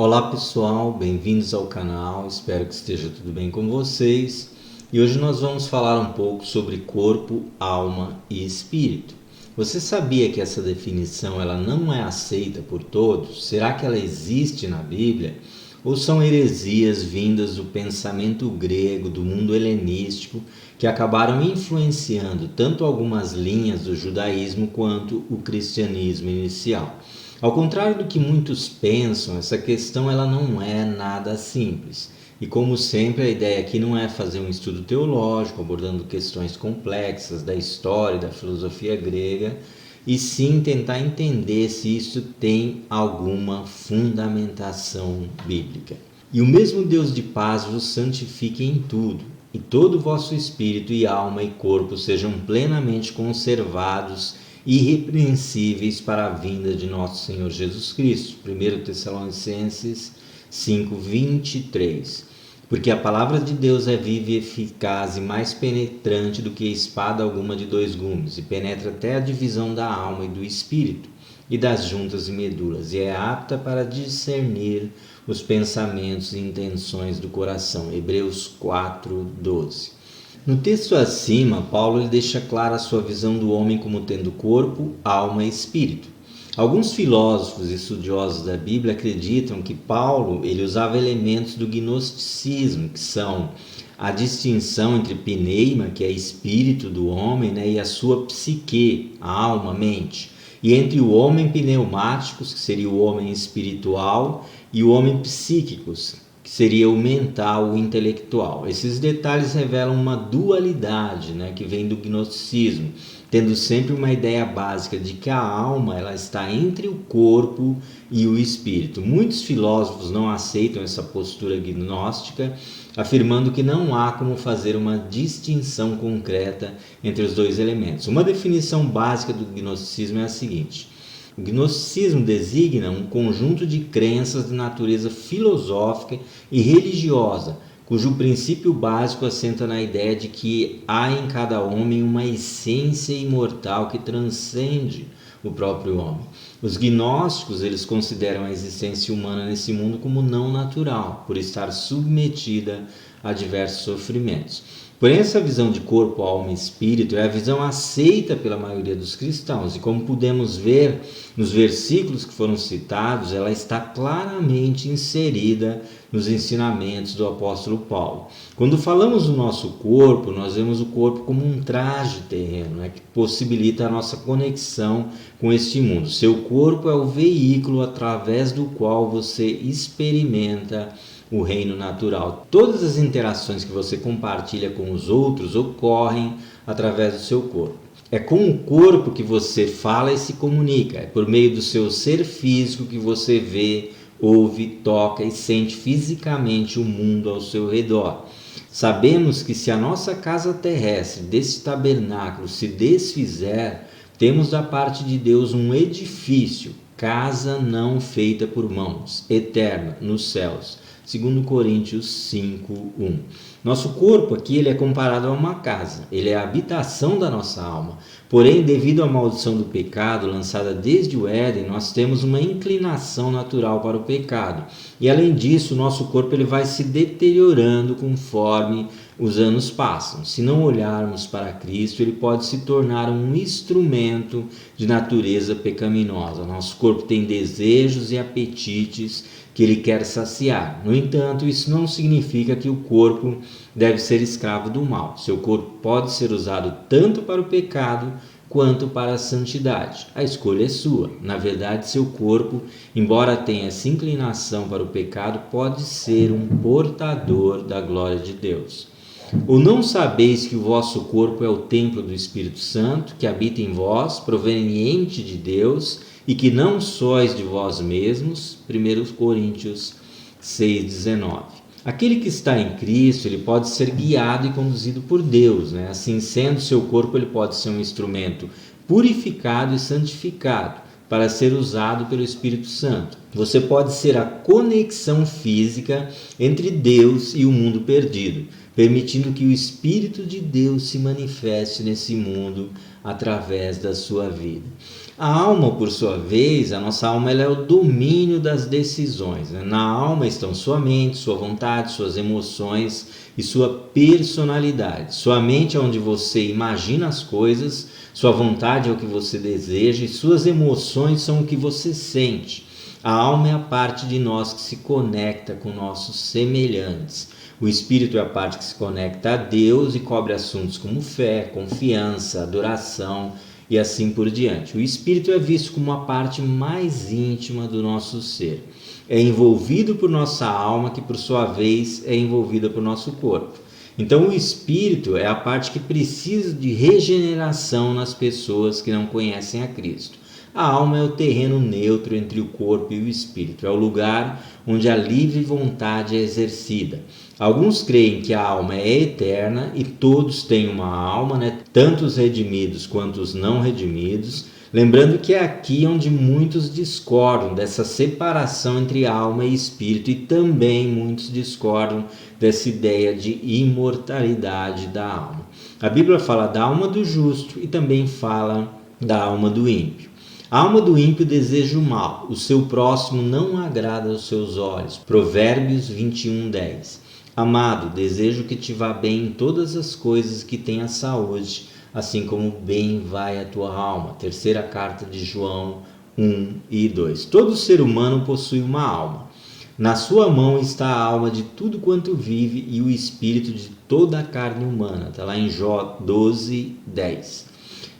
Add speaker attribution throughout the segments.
Speaker 1: Olá pessoal, bem-vindos ao canal, espero que esteja tudo bem com vocês. E hoje nós vamos falar um pouco sobre corpo, alma e espírito. Você sabia que essa definição ela não é aceita por todos? Será que ela existe na Bíblia? Ou são heresias vindas do pensamento grego, do mundo helenístico, que acabaram influenciando tanto algumas linhas do judaísmo quanto o cristianismo inicial? Ao contrário do que muitos pensam, essa questão ela não é nada simples. E como sempre, a ideia aqui não é fazer um estudo teológico, abordando questões complexas da história e da filosofia grega, e sim tentar entender se isso tem alguma fundamentação bíblica. E o mesmo Deus de paz vos santifique em tudo, e todo o vosso espírito e alma e corpo sejam plenamente conservados irrepreensíveis para a vinda de nosso Senhor Jesus Cristo. 1 Tessalonicenses 5:23. Porque a palavra de Deus é viva e eficaz e mais penetrante do que espada alguma de dois gumes, e penetra até a divisão da alma e do espírito, e das juntas e medulas, e é apta para discernir os pensamentos e intenções do coração. Hebreus 4:12. No texto acima, Paulo ele deixa clara a sua visão do homem como tendo corpo, alma e espírito. Alguns filósofos e estudiosos da Bíblia acreditam que Paulo ele usava elementos do gnosticismo, que são a distinção entre pneuma, que é espírito do homem, e a sua psique, a alma, mente, e entre o homem pneumáticos, que seria o homem espiritual, e o homem psíquicos, que seria o mental, o intelectual. Esses detalhes revelam uma dualidade, que vem do gnosticismo, tendo sempre uma ideia básica de que a alma ela está entre o corpo e o espírito. Muitos filósofos não aceitam essa postura gnóstica, afirmando que não há como fazer uma distinção concreta entre os dois elementos. Uma definição básica do gnosticismo é a seguinte: o gnosticismo designa um conjunto de crenças de natureza filosófica e religiosa, cujo princípio básico assenta na ideia de que há em cada homem uma essência imortal que transcende o próprio homem. Os gnósticos eles consideram a existência humana nesse mundo como não natural, por estar submetida a diversos sofrimentos. Porém, essa visão de corpo, alma e espírito é a visão aceita pela maioria dos cristãos, e como podemos ver nos versículos que foram citados, ela está claramente inserida nos ensinamentos do apóstolo Paulo. Quando falamos do nosso corpo, nós vemos o corpo como um traje terreno, que possibilita a nossa conexão com este mundo. Seu corpo é o veículo através do qual você experimenta o reino natural. Todas as interações que você compartilha com os outros ocorrem através do seu corpo. É com o corpo que você fala e se comunica. É por meio do seu ser físico que você vê, ouve, toca e sente fisicamente o mundo ao seu redor. Sabemos que se a nossa casa terrestre desse tabernáculo se desfizer, temos da parte de Deus um edifício, casa não feita por mãos, eterna, nos céus. 2 Coríntios 5:1. Nosso corpo aqui ele é comparado a uma casa, ele é a habitação da nossa alma. Porém, devido à maldição do pecado lançada desde o Éden, nós temos uma inclinação natural para o pecado. E além disso, o nosso corpo ele vai se deteriorando conforme os anos passam. Se não olharmos para Cristo, ele pode se tornar um instrumento de natureza pecaminosa. Nosso corpo tem desejos e apetites que ele quer saciar. No entanto, isso não significa que o corpo deve ser escravo do mal. Seu corpo pode ser usado tanto para o pecado quanto para a santidade. A escolha é sua. Na verdade, seu corpo, embora tenha essa inclinação para o pecado, pode ser um portador da glória de Deus. Ou não sabeis que o vosso corpo é o templo do Espírito Santo, que habita em vós, proveniente de Deus, e que não sois de vós mesmos? 1 Coríntios 6:19. Aquele que está em Cristo, ele pode ser guiado e conduzido por Deus, Assim sendo, seu corpo ele pode ser um instrumento purificado e santificado para ser usado pelo Espírito Santo. Você pode ser a conexão física entre Deus e o mundo perdido, permitindo que o Espírito de Deus se manifeste nesse mundo através da sua vida. A alma, por sua vez, a nossa alma, ela é o domínio das decisões. Na alma estão sua mente, sua vontade, suas emoções e sua personalidade. Sua mente é onde você imagina as coisas, sua vontade é o que você deseja e suas emoções são o que você sente. A alma é a parte de nós que se conecta com nossos semelhantes. O espírito é a parte que se conecta a Deus e cobre assuntos como fé, confiança, adoração e assim por diante. O espírito é visto como a parte mais íntima do nosso ser. É envolvido por nossa alma, que por sua vez é envolvida por nosso corpo. Então o espírito é a parte que precisa de regeneração nas pessoas que não conhecem a Cristo. A alma é o terreno neutro entre o corpo e o espírito, é o lugar onde a livre vontade é exercida. Alguns creem que a alma é eterna e todos têm uma alma, tanto os redimidos quanto os não redimidos. Lembrando que é aqui onde muitos discordam dessa separação entre alma e espírito, e também muitos discordam dessa ideia de imortalidade da alma. A Bíblia fala da alma do justo e também fala da alma do ímpio. A alma do ímpio deseja o mal, o seu próximo não agrada aos seus olhos. Provérbios 21:10. Amado, desejo que te vá bem em todas as coisas, que tenha saúde, assim como bem vai a tua alma. Terceira carta de João 1:2. Todo ser humano possui uma alma. Na sua mão está a alma de tudo quanto vive e o espírito de toda a carne humana. Está lá em Jó 12:10.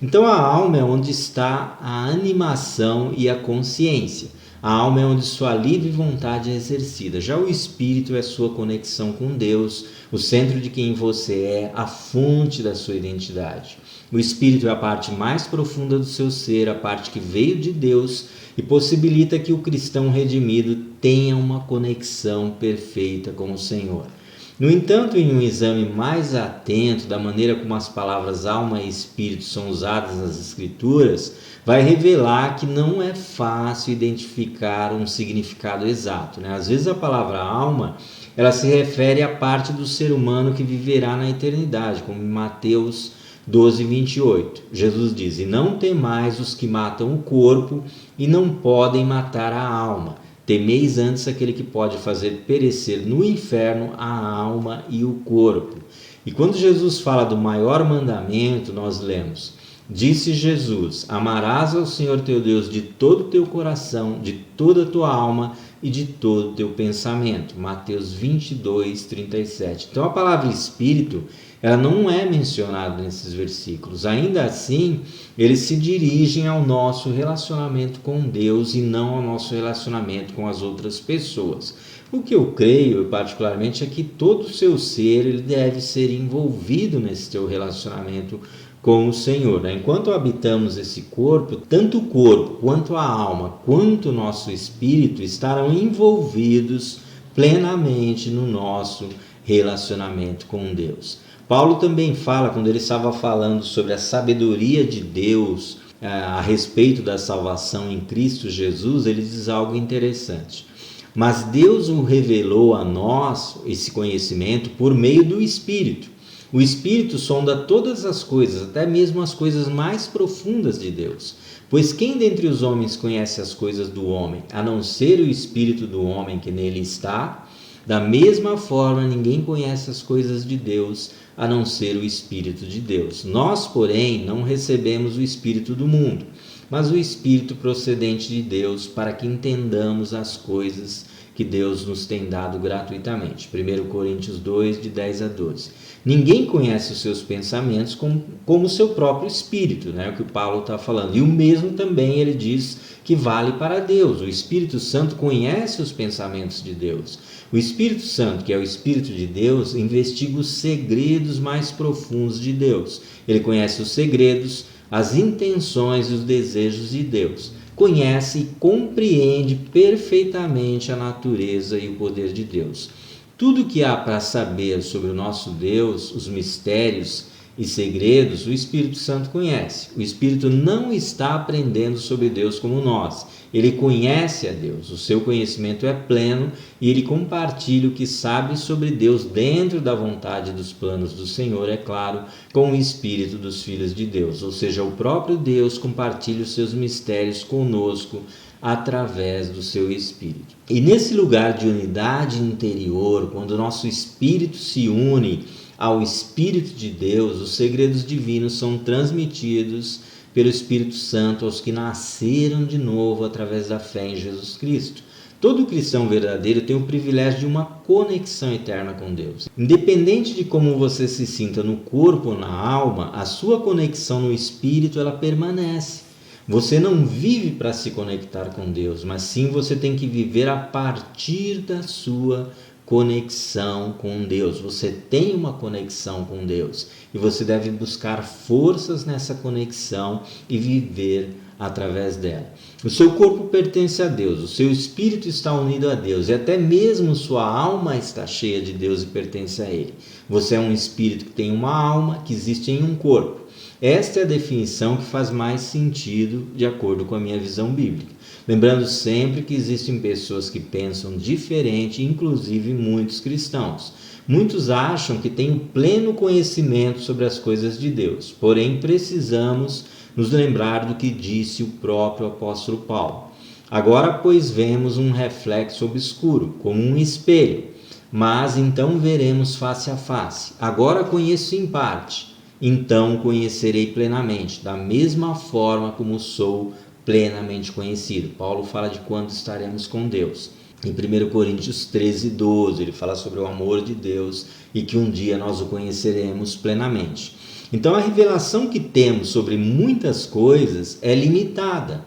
Speaker 1: Então a alma é onde está a animação e a consciência. A alma é onde sua livre vontade é exercida. Já o espírito é sua conexão com Deus, o centro de quem você é, a fonte da sua identidade. O espírito é a parte mais profunda do seu ser, a parte que veio de Deus e possibilita que o cristão redimido tenha uma conexão perfeita com o Senhor. No entanto, em um exame mais atento da maneira como as palavras alma e espírito são usadas nas Escrituras, vai revelar que não é fácil identificar um significado exato. Às vezes a palavra alma, ela se refere à parte do ser humano que viverá na eternidade, como em Mateus 12:28. Jesus diz: "E não temais os que matam o corpo e não podem matar a alma. Temeis antes aquele que pode fazer perecer no inferno a alma e o corpo." E quando Jesus fala do maior mandamento, nós lemos: "Disse Jesus: Amarás ao Senhor teu Deus de todo o teu coração, de toda a tua alma e de todo o teu pensamento." Mateus 22:37. Então a palavra espírito, ela não é mencionada nesses versículos. Ainda assim, eles se dirigem ao nosso relacionamento com Deus e não ao nosso relacionamento com as outras pessoas. O que eu creio, particularmente, é que todo o seu ser ele deve ser envolvido nesse teu relacionamento com o Senhor. Enquanto habitamos esse corpo, tanto o corpo quanto a alma, quanto o nosso espírito estarão envolvidos plenamente no nosso relacionamento com Deus. Paulo também fala, quando ele estava falando sobre a sabedoria de Deus a respeito da salvação em Cristo Jesus, ele diz algo interessante. Mas Deus o revelou a nós, esse conhecimento, por meio do Espírito. O Espírito sonda todas as coisas, até mesmo as coisas mais profundas de Deus. Pois quem dentre os homens conhece as coisas do homem, a não ser o Espírito do homem que nele está? Da mesma forma, ninguém conhece as coisas de Deus, a não ser o Espírito de Deus. Nós, porém, não recebemos o Espírito do mundo, mas o Espírito procedente de Deus, para que entendamos as coisas que Deus nos tem dado gratuitamente. 1 Coríntios 2, de 10 a 12. Ninguém conhece os seus pensamentos como o seu próprio espírito, o que o Paulo está falando. E o mesmo também ele diz que vale para Deus. O Espírito Santo conhece os pensamentos de Deus. O Espírito Santo, que é o Espírito de Deus, investiga os segredos mais profundos de Deus. Ele conhece os segredos, as intenções e os desejos de Deus. Conhece e compreende perfeitamente a natureza e o poder de Deus. Tudo que há para saber sobre o nosso Deus, os mistérios e segredos o Espírito Santo conhece. O Espírito não está aprendendo sobre Deus como nós. Ele conhece a Deus, o seu conhecimento é pleno e ele compartilha o que sabe sobre Deus dentro da vontade dos planos do Senhor, é claro, com o Espírito dos filhos de Deus. Ou seja, o próprio Deus compartilha os seus mistérios conosco através do seu Espírito. E nesse lugar de unidade interior, quando o nosso Espírito se une ao Espírito de Deus, os segredos divinos são transmitidos pelo Espírito Santo aos que nasceram de novo através da fé em Jesus Cristo. Todo cristão verdadeiro tem o privilégio de uma conexão eterna com Deus. Independente de como você se sinta no corpo ou na alma, a sua conexão no Espírito ela permanece. Você não vive para se conectar com Deus, mas sim você tem que viver a partir da sua conexão com Deus. Você tem uma conexão com Deus e você deve buscar forças nessa conexão e viver através dela. O seu corpo pertence a Deus, o seu espírito está unido a Deus e até mesmo sua alma está cheia de Deus e pertence a Ele. Você é um espírito que tem uma alma que existe em um corpo. Esta é a definição que faz mais sentido de acordo com a minha visão bíblica. Lembrando sempre que existem pessoas que pensam diferente, inclusive muitos cristãos. Muitos acham que têm pleno conhecimento sobre as coisas de Deus, porém precisamos nos lembrar do que disse o próprio apóstolo Paulo. Agora, pois, vemos um reflexo obscuro, como um espelho, mas então veremos face a face. Agora conheço em parte, então conhecerei plenamente, da mesma forma como sou plenamente conhecido. Paulo fala de quando estaremos com Deus. Em 1 Coríntios 13, 12, ele fala sobre o amor de Deus e que um dia nós o conheceremos plenamente. Então a revelação que temos sobre muitas coisas é limitada.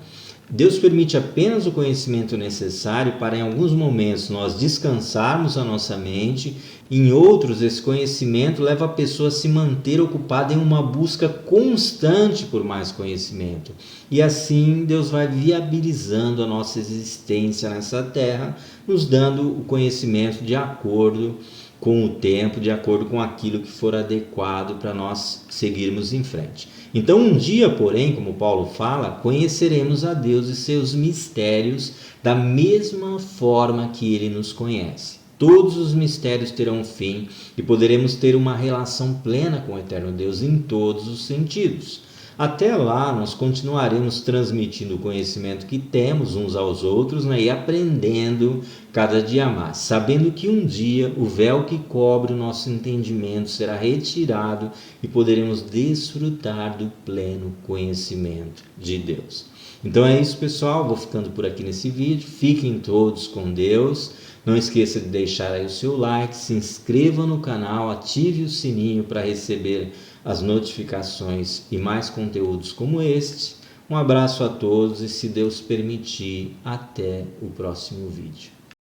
Speaker 1: Deus permite apenas o conhecimento necessário para em alguns momentos nós descansarmos a nossa mente. Em outros, esse conhecimento leva a pessoa a se manter ocupada em uma busca constante por mais conhecimento. E assim Deus vai viabilizando a nossa existência nessa terra, nos dando o conhecimento de acordo com o tempo, de acordo com aquilo que for adequado para nós seguirmos em frente. Então um dia, porém, como Paulo fala, conheceremos a Deus e seus mistérios da mesma forma que Ele nos conhece. Todos os mistérios terão fim e poderemos ter uma relação plena com o eterno Deus em todos os sentidos. Até lá, nós continuaremos transmitindo o conhecimento que temos uns aos outros, e aprendendo cada dia mais, sabendo que um dia o véu que cobre o nosso entendimento será retirado e poderemos desfrutar do pleno conhecimento de Deus. Então é isso, pessoal. Vou ficando por aqui nesse vídeo. Fiquem todos com Deus. Não esqueça de deixar aí o seu like, se inscreva no canal, ative o sininho para receber as notificações e mais conteúdos como este. Um abraço a todos e, se Deus permitir, até o próximo vídeo.